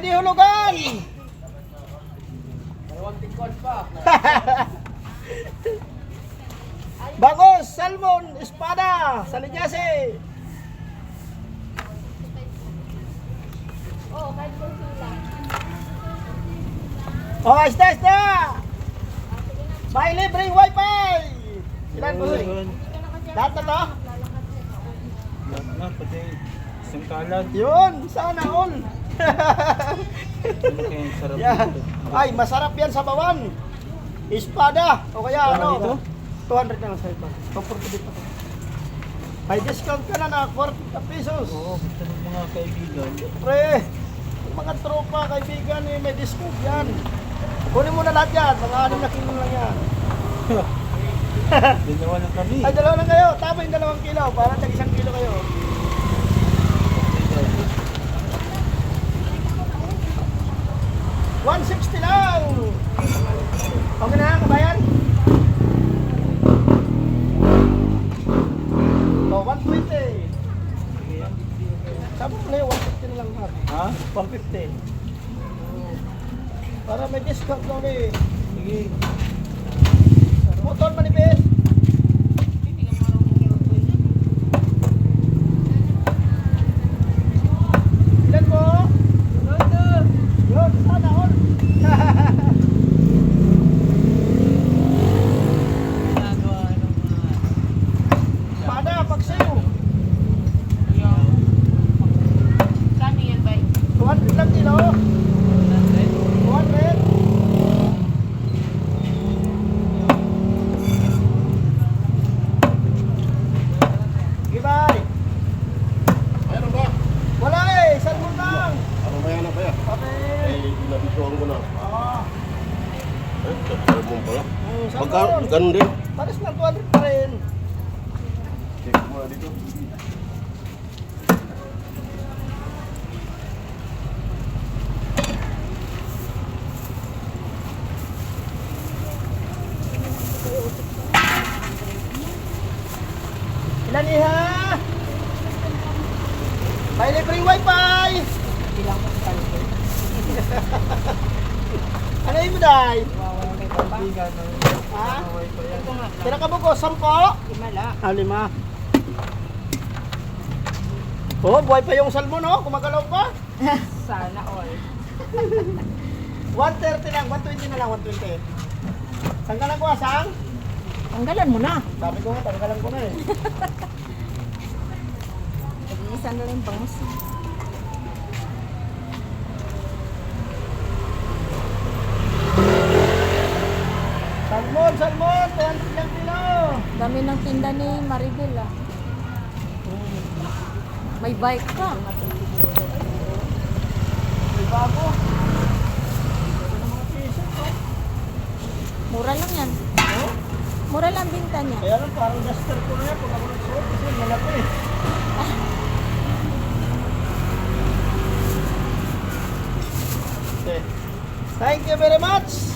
di hulugan. Bagos, salmon, espada, sa linyase. Oo, kahit po sila. Oh, isda. May libreng wifi. Ilan po? Lahat na to? Lahat na, pati isang kalat. Yun, sana all. Ano kaya ang sarap Yan. dito? Ay, masarap yan sa bawan. Espada. O kaya Ano dito? 200 na lang sa iba. 240 dito. May discount ka na 40 pesos. Oo, gusto ng mga kaibigan. Pre, yung mga tropa, kaibigan, eh, may discount yan. Kunin mo na lahat yan. Mga 6 na kilo lang yan. Dalawa lang kami. Ay, 2 lang kayo. Tama yung 2 kilo. Para tag 1 kilo kayo. $160 lang. Okay na, kabayan? Oh, 120. Sabi mo na yung 150 na lang, Mar. Ha? 150. Para may discount lang eh. Sige. Motor manipis. Ilan po? Yun, sana all. Pada, pagsayo. Kano yan ba? 200 lang kilo. 200. Gibay. Meron ba? Wala eh, salmon lang. Ano ba yan na ba yan? Okay. Ay, nabisuan ko na. Ah, Eh, salmon pala. Magkano? salmon. Ganun din. Pares lang 200 pa rin. Check mo na dito. Ilan iha? May libreng wifi. Bilang ko sa talito. Ano yung muday? Kaibigan ng Ha? wifi yan. Ito nga. Kira ka buko, 10? Himala. 5. Oh, buhay pa yung salmon, oh. Kumagalaw pa. Sana all. 130 lang, 120 na lang, 120. Saan ka nagkuha, sang? Tanggalan mo na. Sabi ko nga, tanggalan ko na eh. Isa na lang yung bangus. Salmon, 200 lang kilo. Dami ng tinda ni Maribel ah. May bike ka. May bago. Ano mga t-shirt, oh. Mura lang yan. Oh? Mura lang binta niya. Kaya lang, parang duster ko na yan pag ako nagsuot kasi malaki eh. Okay. Thank you very much.